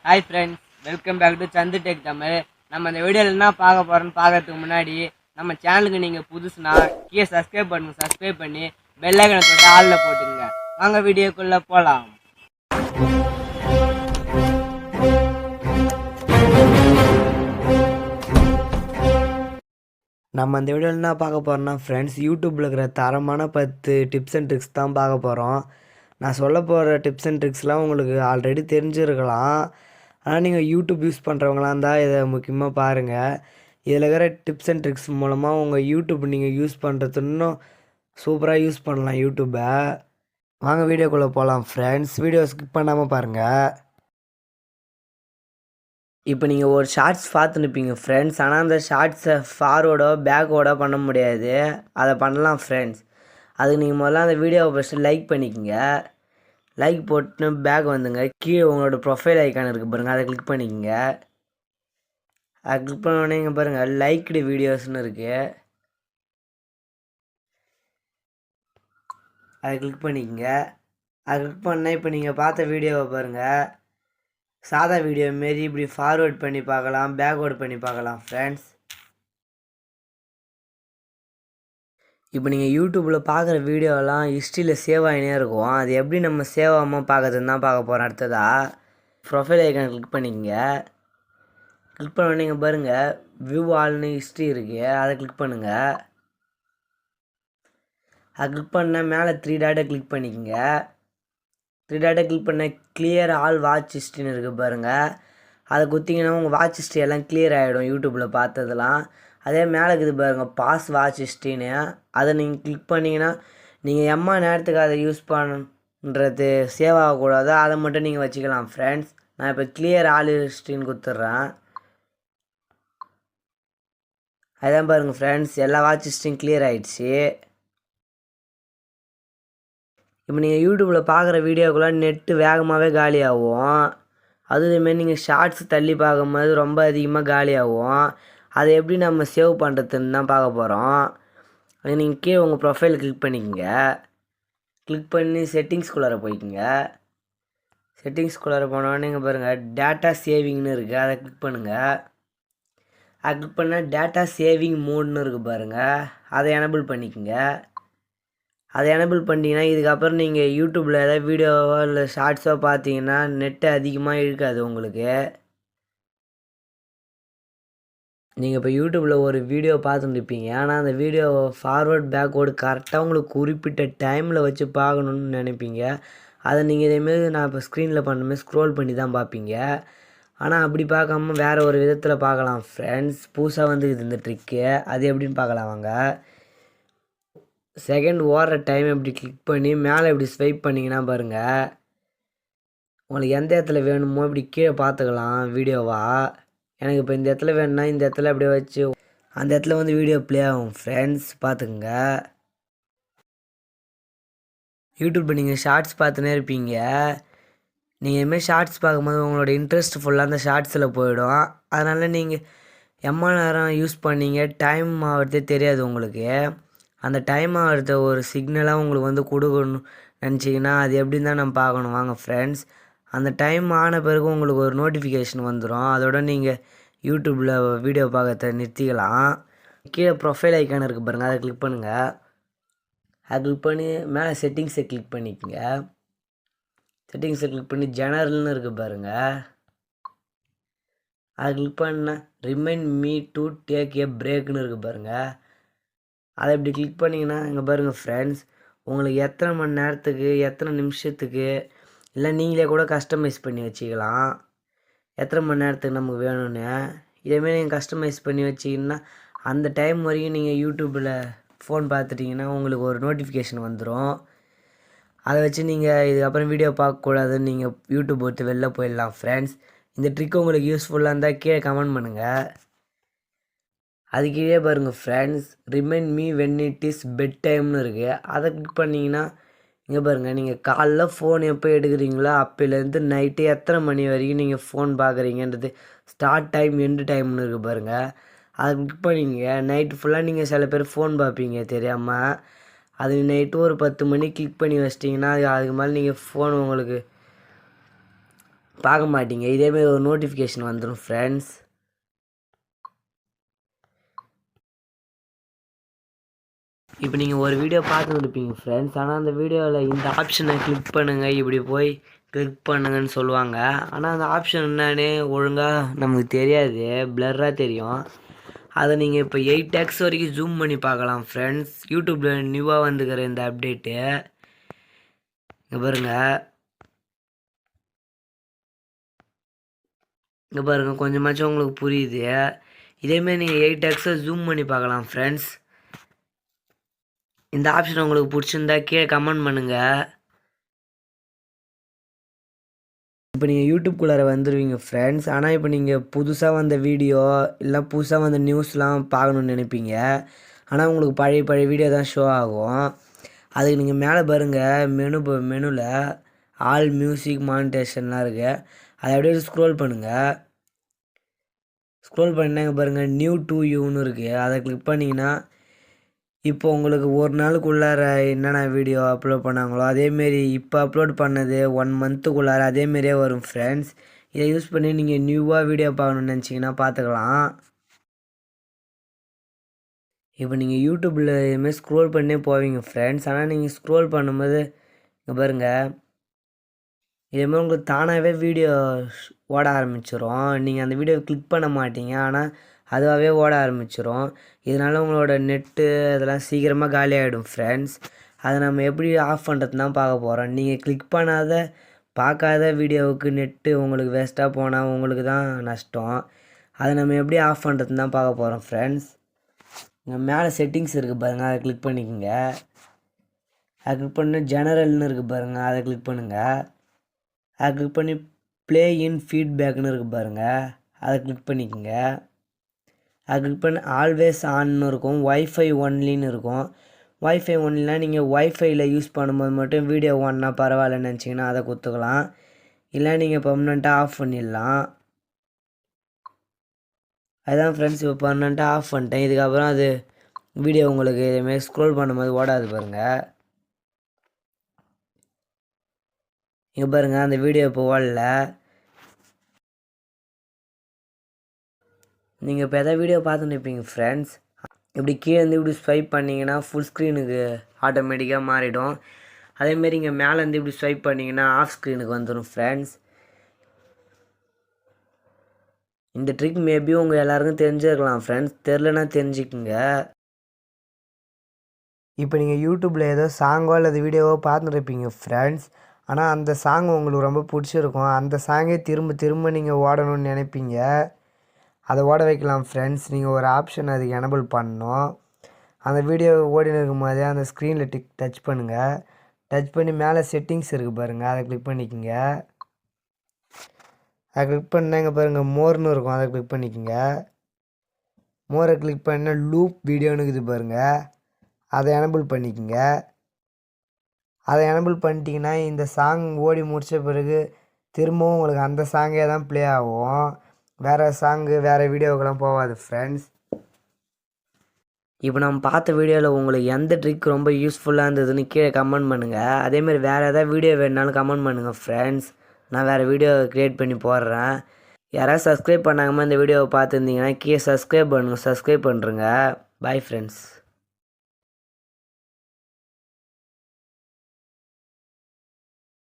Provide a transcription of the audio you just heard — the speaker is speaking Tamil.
Hi friends, welcome back to Santhu tech Tamil. நம்ம இந்த வீடியோவில் என்ன பார்க்க போகிறோன்னு பார்க்கறதுக்கு முன்னாடி நம்ம சேனலுக்கு நீங்கள் புதுசுனா கீழே சப்ஸ்கிரைப் பண்ணி பெல் ஐக்கனை தொட்டு ஆளில் போட்டுங்க. வாங்க வீடியோக்குள்ளே போகலாம். நம்ம அந்த வீடியோவில் என்ன பார்க்க போகிறோம்னா ஃப்ரெண்ட்ஸ், யூடியூப்பில் இருக்கிற தரமான 10 டிப்ஸ் அண்ட் ட்ரிக்ஸ் தான் பார்க்க போகிறோம். நான் சொல்ல போகிற டிப்ஸ் அண்ட் ட்ரிக்ஸ்லாம் உங்களுக்கு ஆல்ரெடி தெரிஞ்சிருக்கலாம். ஆனால் நீங்கள் யூடியூப் யூஸ் பண்ணுறவங்களாம் இருந்தால் இதை முக்கியமாக பாருங்கள். இதில் இருக்கிற டிப்ஸ் அண்ட் ட்ரிக்ஸ் மூலமாக உங்கள் யூடியூப் நீங்கள் யூஸ் பண்ணுறது இன்னும் சூப்பராக யூஸ் பண்ணலாம் யூடியூப்பை. வாங்க வீடியோக்குள்ளே போகலாம் ஃப்ரெண்ட்ஸ். வீடியோ ஸ்கிப் பண்ணாமல் பாருங்கள். இப்போ நீங்கள் ஒரு ஷார்ட்ஸ் பார்த்துனுப்பீங்க ஃப்ரெண்ட்ஸ், ஆனால் அந்த ஷார்ட்ஸை ஃபார்வேர்டோ பேக்வேர்டோ பண்ண முடியாது. அதை பண்ணலாம் ஃப்ரெண்ட்ஸ். அதுக்கு நீங்கள் முதல்ல அந்த வீடியோவை ஃபஸ்ட்டு லைக் பண்ணிக்கோங்க. லைக் போட்டு பேக் வந்துங்க. கீழே உங்களோட ப்ரொஃபைல் ஐக்கான் இருக்குது பாருங்கள், அதை கிளிக் பண்ணிக்கோங்க. அதை கிளிக் பண்ணோடனே இங்கே பாருங்கள் லைக்டு வீடியோஸ்னு இருக்குது, அதை கிளிக் பண்ணிக்கோங்க. அதை கிளிக் பண்ணால் இப்போ நீங்கள் பார்த்த வீடியோவை பாருங்கள், சாதா வீடியோ மாரி இப்படி ஃபார்வேர்ட் பண்ணி பார்க்கலாம், பேக்வேர்ட் பண்ணி பார்க்கலாம் ஃப்ரெண்ட்ஸ். இப்போ நீங்கள் யூடியூப்பில் பார்க்குற வீடியோலாம் ஹிஸ்ட்ரியில் சேவ் ஆகினே இருக்கும். அது எப்படி நம்ம சேவ் ஆகாமல் பார்க்குறதுன்னு தான் பார்க்க போகிறோம். அடுத்ததாக ப்ரொஃபைல் ஐக்கான் கிளிக் பண்ணிக்கங்க. கிளிக் பண்ண உடனே பாருங்கள் வியூ ஆல்னு ஹிஸ்ட்ரி இருக்குது, அதை கிளிக் பண்ணுங்கள். அதை கிளிக் பண்ணால் மேலே 3 டாட்டை கிளிக் பண்ணிக்கோங்க. 3 டாட்டை கிளிக் பண்ண கிளியர் ஆல் வாட்ச் ஹிஸ்ட்ரின்னு இருக்குது பாருங்கள், அதை குத்திங்கன்னா உங்கள் வாட்ச் ஹிஸ்ட்ரி எல்லாம் கிளியர் ஆகிடும் யூடியூப்பில் பார்த்ததெல்லாம். அதே மேலே இருக்குது பாருங்கள் பாஸ் வாட்ச் ஹிஸ்ட்ரின்னு, அதை நீங்கள் கிளிக் பண்ணிங்கன்னா நீங்கள் எம்மா நேரத்துக்கு அதை யூஸ் பண்ணுறது சேவ் ஆகக்கூடாது, அதை மட்டும் நீங்கள் வச்சுக்கலாம் ஃப்ரெண்ட்ஸ். நான் இப்போ கிளியர் ஆல் ஹிஸ்ட்ரின்னு கொடுத்துட்றேன். அதான் பாருங்கள் ஃப்ரெண்ட்ஸ், எல்லா வாட்ச் ஹிஸ்ட்ரியும் கிளியர் ஆகிடுச்சு. இப்போ நீங்கள் யூடியூப்பில் பார்க்குற வீடியோக்குள்ளே நெட்டு வேகமாகவே காலியாகும். அதுமாரி நீங்கள் ஷார்ட்ஸ் தள்ளி பார்க்கும்போது ரொம்ப அதிகமாக காலியாகும். அதை எப்படி நம்ம சேவ் பண்ணுறதுன்னு தான் பார்க்க போகிறோம். அது நீங்கள் கீழே உங்கள் ப்ரொஃபைல் கிளிக் பண்ணிக்கோங்க. கிளிக் பண்ணி செட்டிங்ஸ்குள்ளார போய்க்குங்க. செட்டிங்ஸ்குள்ளார போனோடனே இங்கே பாருங்கள் டேட்டா சேவிங்னு இருக்குது, அதை கிளிக் பண்ணுங்கள். அதை கிளிக் பண்ணால் டேட்டா சேவிங் மோட்னு இருக்குது பாருங்கள், அதை எனபிள் பண்ணிக்கோங்க. அதை எனபிள் பண்ணிட்டீங்கன்னா இதுக்கப்புறம் நீங்கள் யூடியூப்பில் ஏதாவது வீடியோவோ இல்லை ஷார்ட்ஸோ பார்த்தீங்கன்னா நெட்டு அதிகமாக இழுக்காது உங்களுக்கு. நீங்கள் இப்போ யூடியூப்பில் ஒரு வீடியோ பார்த்துட்டு இருப்பீங்க, ஆனால் அந்த வீடியோ ஃபார்வர்ட் பேக்வேர்டு கரெக்டாக உங்களுக்கு குறிப்பிட்ட டைமில் வச்சு பார்க்கணுன்னு நினைப்பீங்க. அதை நீங்கள் இதேமாரி நான் இப்போ ஸ்க்ரீனில் பண்ணுமே ஸ்க்ரோல் பண்ணி தான் பார்ப்பீங்க. ஆனால் அப்படி பார்க்காம வேறு ஒரு விதத்தில் பார்க்கலாம் ஃப்ரெண்ட்ஸ். புதுசாக வந்து இது இந்த ட்ரிக்கு, அது எப்படின்னு பார்க்கலாம் வாங்க. செகண்ட் ஓடுற டைம் இப்படி கிளிக் பண்ணி மேலே இப்படி ஸ்வைப் பண்ணிங்கன்னா பாருங்கள் உங்களுக்கு எந்த இடத்துல வேணுமோ இப்படி கீழே பார்த்துக்கலாம் வீடியோவா. எனக்கு இப்போ இந்த இடத்துல வேணும்னா இந்த இடத்துல அப்படியே வச்சு அந்த இடத்துல வந்து வீடியோ ப்ளே ஆகும் ஃப்ரெண்ட்ஸ், பார்த்துக்குங்க. யூடியூப்பில் நீங்கள் ஷார்ட்ஸ் பார்த்துனே இருப்பீங்க. நீங்கள் இதுமாரி ஷார்ட்ஸ் பார்க்கும்போது உங்களோட இன்ட்ரெஸ்ட் ஃபுல்லாக அந்த ஷார்ட்ஸில் போயிடும். அதனால் நீங்கள் எம்மா நேரம் யூஸ் பண்ணீங்க டைம் ஆகிறதே தெரியாது உங்களுக்கு. அந்த டைம் ஆகிறத ஒரு சிக்னலாக உங்களுக்கு வந்து கொடுக்கணும் நினச்சிங்கன்னா அது எப்படின்னு தான் நம்ம பார்க்கணும் வாங்க ஃப்ரெண்ட்ஸ். அந்த டைம் ஆன பிறகு உங்களுக்கு ஒரு நோட்டிஃபிகேஷன் வந்துடும், அதோட நீங்கள் யூடியூப்பில் வீடியோ பார்க்கறத நிறுத்திக்கலாம். கீழே ப்ரொஃபைல் ஐக்கான் இருக்குது பாருங்கள், அதை கிளிக் பண்ணுங்கள். அதை கிளிக் பண்ணி மேலே செட்டிங்ஸை கிளிக் பண்ணிக்கோங்க. செட்டிங்ஸை கிளிக் பண்ணி ஜெனரல்னு இருக்குது பாருங்கள், அதை கிளிக் பண்ணால் remind me to take a பிரேக்னு இருக்குது பாருங்கள், அதை இப்படி கிளிக் பண்ணிங்கன்னா இங்கே பாருங்கள் ஃப்ரெண்ட்ஸ் உங்களுக்கு எத்தனை மணி நேரத்துக்கு எத்தனை நிமிஷத்துக்கு இல்லை நீங்களே கூட கஸ்டமைஸ் பண்ணி வச்சுக்கலாம் எத்தனை மணி நேரத்துக்கு நமக்கு வேணும்னு. இதேமாரி நீங்கள் கஸ்டமைஸ் பண்ணி வச்சிங்கன்னா அந்த டைம் வரைக்கும் நீங்கள் யூடியூப்பில் ஃபோன் பார்த்துட்டிங்கன்னா உங்களுக்கு ஒரு நோட்டிஃபிகேஷன் வந்துடும். அதை வச்சு நீங்கள் இதுக்கப்புறம் வீடியோ பார்க்கக்கூடாதுன்னு நீங்கள் யூடியூப் விட்டு வெளில போயிடலாம் ஃப்ரெண்ட்ஸ். இந்த ட்ரிக் உங்களுக்கு யூஸ்ஃபுல்லாக இருந்தால் கீழே கமெண்ட் பண்ணுங்கள். அது கீழே பாருங்கள் friends remind me when it is bed டைம்னு இருக்குது, அதை கிளிக் பண்ணிங்கன்னா இங்கே பாருங்கள் நீங்கள் காலைல ஃபோன் எப்போ எடுக்கிறீங்களோ அப்போலேருந்து நைட்டு எத்தனை மணி வரைக்கும் நீங்கள் ஃபோன் பார்க்குறீங்கன்றது ஸ்டார்ட் டைம் எண்டு டைம்னு இருக்குது பாருங்கள், அதை கிளிக் பண்ணிங்க. நைட்டு ஃபுல்லாக நீங்கள் சில பேர் ஃபோன் பார்ப்பீங்க தெரியாமல், அது நைட்டு ஒரு 10 மணி கிளிக் பண்ணி வச்சிட்டிங்கன்னா அதுக்கு மேலே நீங்கள் ஃபோன் உங்களுக்கு பார்க்க மாட்டீங்க. இதேமாரி ஒரு நோட்டிஃபிகேஷன் வந்துடும் ஃப்ரெண்ட்ஸ். இப்போ நீங்கள் ஒரு வீடியோ பார்த்துருப்பீங்க ஃப்ரெண்ட்ஸ். ஆனால் அந்த வீடியோவில் இந்த ஆப்ஷனை கிளிக் பண்ணுங்கள், இப்படி போய் கிளிக் பண்ணுங்கன்னு சொல்லுவாங்க. ஆனால் அந்த ஆப்ஷன் என்னன்னு ஒழுங்காக நமக்கு தெரியாது, பிளர்ராக தெரியும். அதை நீங்கள் இப்போ 8x வரைக்கும் ஜூம் பண்ணி பார்க்கலாம் ஃப்ரெண்ட்ஸ். யூடியூப்பில் நியூவாக வந்துக்கிற இந்த அப்டேட்டு இங்கே பாருங்கள். இங்கே பாருங்கள், கொஞ்சமாச்சும் உங்களுக்கு புரியுது. இதேமாரி நீங்கள் 8x ஜூம் பண்ணி பார்க்கலாம் ஃப்ரெண்ட்ஸ். இந்த ஆப்ஷன் உங்களுக்கு பிடிச்சிருந்தா கீழே கமெண்ட் பண்ணுங்கள். இப்போ நீங்கள் யூடியூப்குள்ளார வந்துடுவீங்க ஃப்ரெண்ட்ஸ். ஆனால் இப்போ நீங்கள் புதுசாக வந்த வீடியோ இல்லை புதுசாக வந்த நியூஸ்லாம் பார்க்கணுன்னு நினைப்பீங்க. ஆனால் உங்களுக்கு பழைய வீடியோ தான் ஷோ ஆகும். அதுக்கு நீங்கள் மேலே பாருங்கள், மெனுவில் ஆல் மியூசிக் மானிட்டேஷன்லாம் இருக்குது. அதை அப்படியே ஸ்க்ரோல் பண்ணுங்கள். ஸ்க்ரோல் பண்ணினா இங்கே பாருங்கள், நியூ டு யூன்னு இருக்குது. அதை கிளிக் பண்ணிங்கன்னா இப்போ உங்களுக்கு ஒரு நாளுக்குள்ளார என்னென்ன வீடியோ அப்லோட் பண்ணாங்களோ அதேமாரி இப்போ அப்லோட் பண்ணது 1 மந்த்துக்குள்ளார அதேமாரியே வரும் ஃப்ரெண்ட்ஸ். இதை யூஸ் பண்ணி நீங்கள் நியூவாக வீடியோ பார்க்கணுன்னு நினச்சிங்கன்னா பார்த்துக்கலாம். இப்போ நீங்கள் யூடியூப்பில் இதுமாரி ஸ்க்ரோல் பண்ணே போவீங்க ஃப்ரெண்ட்ஸ். ஆனால் நீங்கள் ஸ்க்ரோல் பண்ணும்போது இங்கே பாருங்கள், இதேமாதிரி உங்களுக்கு தானாகவே வீடியோ ஓட ஆரம்பிச்சிடும். நீங்கள் அந்த வீடியோவை கிளிக் பண்ண மாட்டீங்க, ஆனால் அதுவாகவே ஓட ஆரம்பிச்சிடும். இதனால் உங்களோட நெட்டு அதெல்லாம் சீக்கிரமாக காலியாகிடும் ஃப்ரெண்ட்ஸ். அதை நம்ம எப்படி ஆஃப் பண்ணுறது தான் பார்க்க போகிறோம். நீங்கள் கிளிக் பண்ணாத பார்க்காத வீடியோவுக்கு நெட்டு உங்களுக்கு வேஸ்ட்டாக போனால் உங்களுக்கு தான் நஷ்டம். அதை நம்ம எப்படி ஆஃப் பண்ணுறது தான் பார்க்க போகிறோம் ஃப்ரெண்ட்ஸ். இங்கே மேலே செட்டிங்ஸ் இருக்குது பாருங்கள், அதை கிளிக் பண்ணிக்கோங்க. அதை கிளிக் பண்ணி ஜெனரல்னு இருக்குது பாருங்கள், அதை கிளிக் பண்ணுங்கள். அதை கிளிக் பண்ணி ப்ளே இன் ஃபீட்பேக்னு இருக்குது பாருங்கள், அதை கிளிக் பண்ணிக்கோங்க. அது கிளிக் பண்ணி ஆல்வேஸ் ஆன்னு இருக்கும், ஒய்ஃபை ஒன்லின்னு இருக்கும். ஒய்ஃபை ஒன்லினா நீங்கள் ஒய்ஃபையில் யூஸ் பண்ணும்போது மட்டும் வீடியோ ஒன்னா பரவாயில்லன்னு நினச்சிங்கன்னா அதை கொடுத்துக்கலாம். இல்லை நீங்கள் பர்மனெண்ட்டாக ஆஃப் பண்ணிடலாம். அதுதான் ஃப்ரெண்ட்ஸ், இப்போ பர்மனெண்ட்டாக ஆஃப் பண்ணிட்டேன். இதுக்கப்புறம் அது வீடியோ உங்களுக்கு இதேமாரி ஸ்க்ரோல் பண்ணும்போது ஓடாது பாருங்கள். இங்கே பாருங்கள், அந்த வீடியோ இப்போ ஓடல. நீங்கள் இப்போ எதாவது வீடியோ பார்த்துட்டு இருப்பீங்க ஃப்ரெண்ட்ஸ். இப்படி கீழே இருந்து இப்படி ஸ்வைப் பண்ணிங்கன்னா ஃபுல் ஸ்க்ரீனுக்கு ஆட்டோமேட்டிக்காக மாறிடும். அதேமாரி இங்கே மேலேருந்து இப்படி ஸ்வைப் பண்ணிங்கன்னா ஆஃப் ஸ்க்ரீனுக்கு வந்துடும் ஃப்ரெண்ட்ஸ். இந்த ட்ரிக் மேபி உங்கள் எல்லாருக்கும் தெரிஞ்சிருக்கலாம் ஃப்ரெண்ட்ஸ், தெரிலனா தெரிஞ்சுக்குங்க. இப்போ நீங்கள் யூடியூப்பில் ஏதோ சாங்கோ அல்லது வீடியோவோ பார்த்துட்டு இருப்பீங்க ஃப்ரெண்ட்ஸ். ஆனால் அந்த சாங் உங்களுக்கு ரொம்ப பிடிச்சிருக்கும். அந்த சாங்கே திரும்ப நீங்கள் ஓடணும்னு நினைப்பீங்க. அதை ஓட வைக்கலாம் ஃப்ரெண்ட்ஸ். நீங்கள் ஒரு ஆப்ஷன் அதுக்கு எனபிள் பண்ணணும். அந்த வீடியோ ஓடின்னு இருக்கும் போதே அந்த ஸ்க்ரீனில் டச் பண்ணுங்கள். டச் பண்ணி மேலே செட்டிங்ஸ் இருக்குது பாருங்கள், அதை கிளிக் பண்ணிக்கோங்க. அதை கிளிக் பண்ணால் இங்கே பாருங்கள் மோர்னு இருக்கும், அதை கிளிக் பண்ணிக்கோங்க. மோரை கிளிக் பண்ணால் லூப் வீடியோன்னு இருக்குது பாருங்கள், அதை எனபிள் பண்ணிக்கோங்க. அதை எனபிள் பண்ணிட்டீங்கன்னா இந்த சாங் ஓடி முடித்த பிறகு திரும்பவும் உங்களுக்கு அந்த சாங்கே தான் ப்ளே ஆகும். வேறு சாங்கு வேறு வீடியோக்கெல்லாம் போகாது ஃப்ரெண்ட்ஸ். இப்போ நம்ம பார்த்த வீடியோவில் உங்களுக்கு எந்த ட்ரிக் ரொம்ப யூஸ்ஃபுல்லாக இருந்ததுன்னு கீழே கமெண்ட் பண்ணுங்கள். அதேமாதிரி வேறு எதாவது வீடியோ வேணுனாலும் கமெண்ட் பண்ணுங்கள் ஃப்ரெண்ட்ஸ். நான் வேறு வீடியோ க்ரியேட் பண்ணி போடுறேன். யாராவது சப்ஸ்கிரைப் பண்ணாமல் இந்த வீடியோவை பார்த்துருந்தீங்கன்னா கீழே சப்ஸ்கிரைப் பண்ணுங்கள், சப்ஸ்கிரைப் பண்ணுறேங்க. Bye friends.